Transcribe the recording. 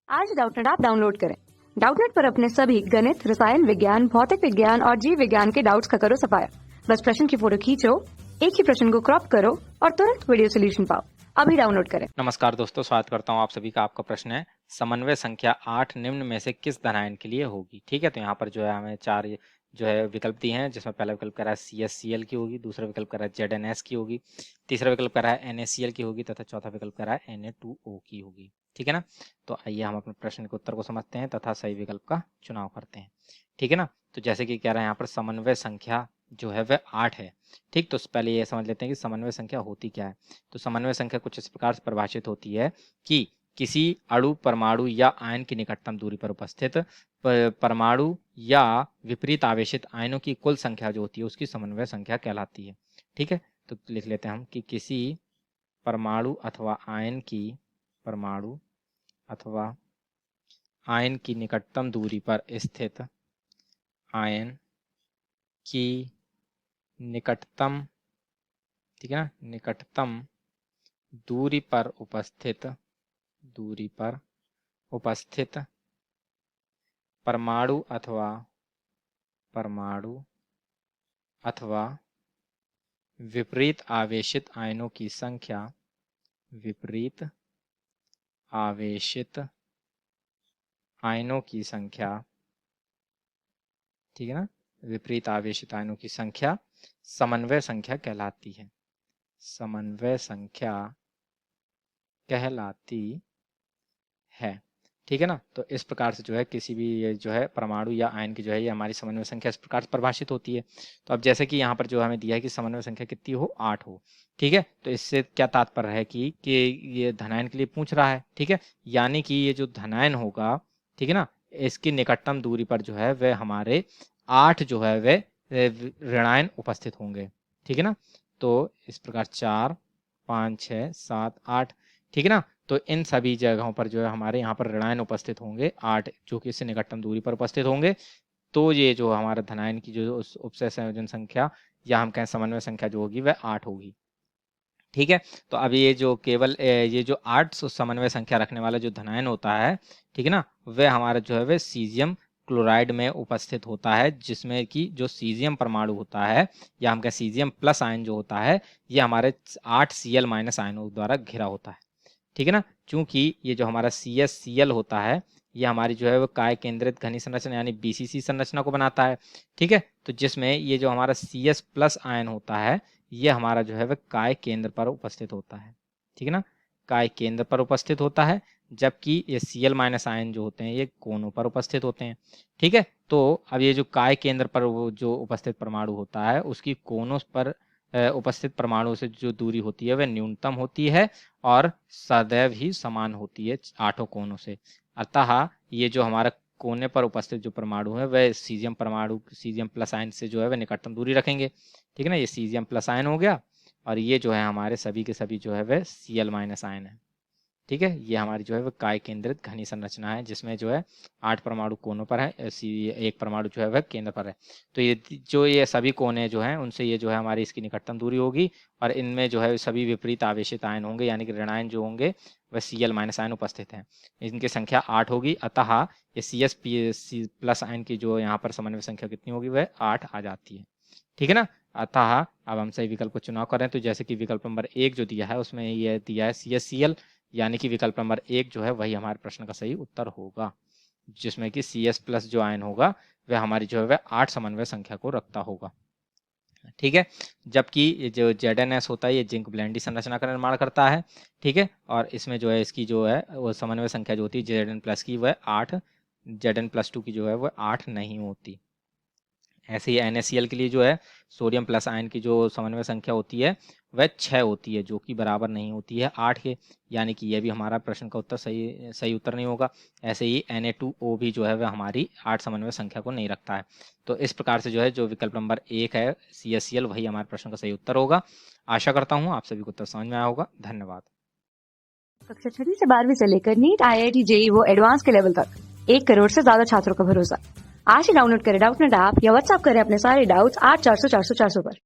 आज Doubtnut app download करें। Doubtnut पर अपने सभी गणित, रसायन विज्ञान, भौतिक विज्ञान और जीव विज्ञान के डाउट्स का करो सफाया। बस प्रश्न की फोटो खींचो, एक ही प्रश्न को क्रॉप करो और तुरंत वीडियो सोल्यूशन पाओ। अभी डाउनलोड करें। नमस्कार दोस्तों, स्वागत करता हूं आप सभी का। आपका प्रश्न है समन्वय संख्या 8 निम्न में से किस धनायन के लिए होगी। ठीक है, तो यहाँ पर जो है हमें चार जो है विकल्प दिए हैं, जिसमें पहला विकल्प कह रहा है CSCl की होगी, दूसरा विकल्प कह रहा है ZNS की होगी, तीसरा विकल्प कह रहा है NaCl की होगी तथा चौथा विकल्प कह रहा है Na2O की होगी। ठीक है ना, तो आइए हम अपने प्रश्न के उत्तर को समझते हैं तथा सही विकल्प का चुनाव करते हैं। ठीक है ना, तो जैसे कि कह रहा है यहाँ पर समन्वय संख्या जो है वह 8 है। ठीक, तो पहले ये समझ लेते हैं कि समन्वय संख्या होती क्या है। तो समन्वय संख्या कुछ इस प्रकार से परिभाषित होती है कि किसी अणु, परमाणु या आयन की निकटतम दूरी पर उपस्थित परमाणु या विपरीत आवेशित आयनों की कुल संख्या जो होती है उसकी समन्वय संख्या कहलाती है। ठीक है, तो लिख लेते हैं हम कि किसी परमाणु अथवा आयन की निकटतम दूरी पर स्थित आयन की निकटतम, ठीक है ना, निकटतम दूरी पर उपस्थित परमाणु अथवा विपरीत आवेशित आयनों की संख्या, ठीक है ना, विपरीत आवेशित आयनों की संख्या समन्वय संख्या कहलाती है। समन्वय संख्या कहलाती है। ठीक है ना, तो इस प्रकार से जो है किसी भी ये जो है परमाणु या आयन की जो है ये हमारी समन्वय संख्या इस प्रकार से परिभाषित होती है। तो अब जैसे कि यहाँ पर जो हमें दिया है कि समन्वय संख्या कितनी हो, 8 हो। ठीक है, तो इससे क्या तात्पर्य है कि ये धनायन के लिए पूछ रहा है। ठीक है, यानी कि ये जो धनायन होगा, ठीक है ना, इसकी निकटतम दूरी पर जो है वह हमारे 8 जो है वे ऋणायन उपस्थित होंगे। ठीक है ना, तो इस प्रकार 4, 5, 6, 7, 8। ठीक है ना, तो इन सभी जगहों पर जो है हमारे यहाँ पर ऋणायन उपस्थित होंगे 8, जो कि इससे निकटतम दूरी पर उपस्थित होंगे। तो ये जो हमारा धनायन की जो उपसय संयोजन संख्या या हम कहें समन्वय संख्या जो होगी वह 8 होगी। ठीक है, तो अब ये जो केवल ये जो 8 समन्वय संख्या रखने वाला जो धनायन होता है, ठीक है ना, वह हमारा जो है वह सीजियम क्लोराइड में उपस्थित होता है, जिसमें कि जो सीजियम परमाणु होता है या हम कहें सीजियम प्लस आयन जो होता है, ये हमारे 8 Cl माइनस आयनों द्वारा घिरा होता है। ठीक है ना, चूंकि ये जो हमारा CSCl होता है ये हमारी जो है वो काय केंद्रित घनी संरचना यानी BCC संरचना को बनाता है। ठीक है, तो जिसमें ये जो हमारा CS प्लस आयन होता है ये हमारा जो है वह काय केंद्र पर उपस्थित होता है। ठीक है ना, काय केंद्र पर उपस्थित होता है, जबकि ये Cl माइनस आयन जो होते हैं ये कोनों पर उपस्थित होते हैं। ठीक है, तो अब ये जो काय केंद्र पर वो जो उपस्थित परमाणु होता है उसकी कोनों पर उपस्थित परमाणु से जो दूरी होती है वह न्यूनतम होती है और सदैव ही समान होती है 8 कोनों से। अतः ये जो हमारा कोने पर उपस्थित जो परमाणु है वह सीजियम परमाणु, सीजियम प्लस आयन से जो है वह निकटतम दूरी रखेंगे। ठीक है ना, ये सीजियम प्लस आयन हो गया और ये जो है हमारे सभी के सभी जो है वह Cl माइनस आयन है। ठीक है, ये हमारी जो है वह काय केंद्रित घनी संरचना है, जिसमें जो है 8 परमाणु कोनों पर है, एक परमाणु जो है वह केंद्र पर है। तो ये सभी कोने जो हैं उनसे ये जो है हमारी इसकी निकटतम दूरी होगी और इनमें जो है सभी विपरीत आवेशित आयन होंगे, यानी कि ऋणायन जो होंगे वह Cl माइनस आयन उपस्थित हैं। इनकी संख्या 8 होगी, अतः ये CS प्लस आयन की जो यहाँ पर समन्वय संख्या कितनी होगी वह 8 आ जाती है। ठीक है ना, अतः अब हम सही विकल्प को चुनाव करें तो जैसे कि विकल्प नंबर 1 जो दिया है उसमें यह दिया है CSCl, यानी कि विकल्प नंबर 1 जो है वही हमारे प्रश्न का सही उत्तर होगा, जिसमें कि CS प्लस जो आयन होगा वह हमारी जो है वह 8 समन्वय संख्या को रखता होगा। ठीक है, जबकि ये जो ZNS होता है ये जिंक ब्लेंडी संरचना का निर्माण करता है। ठीक है, और इसमें जो है इसकी जो है वो समन्वय संख्या जो होती है Zn प्लस की वह 8, Zn प्लस 2 की जो है वह 8 नहीं होती। ऐसे ही NaCl के लिए जो है सोडियम प्लस आयन की जो समन्वय संख्या होती है वह 6 होती है, जो कि बराबर नहीं होती है 8 के, यानी कि यह भी हमारा प्रश्न का उत्तर सही उत्तर नहीं होगा। ऐसे ही Na2O भी जो है वह हमारी 8 समन्वय संख्या को नहीं रखता है। तो इस प्रकार से जो है जो विकल्प नंबर 1 है CSCl वही हमारे प्रश्न का सही उत्तर होगा। आशा करता हूँ आप सभी को उत्तर समझ में आया होगा। धन्यवाद। कक्षा 6 से 12वीं से लेकर नीट, IIT, JEE वो एडवांस के लेवल तक 1 करोड़ से ज्यादा छात्रों का भरोसा। आज ही डाउनलोड करें डाउटनेट ऐप या व्हाट्सएप करें अपने सारे डाउट्स 8400 400 400 पर।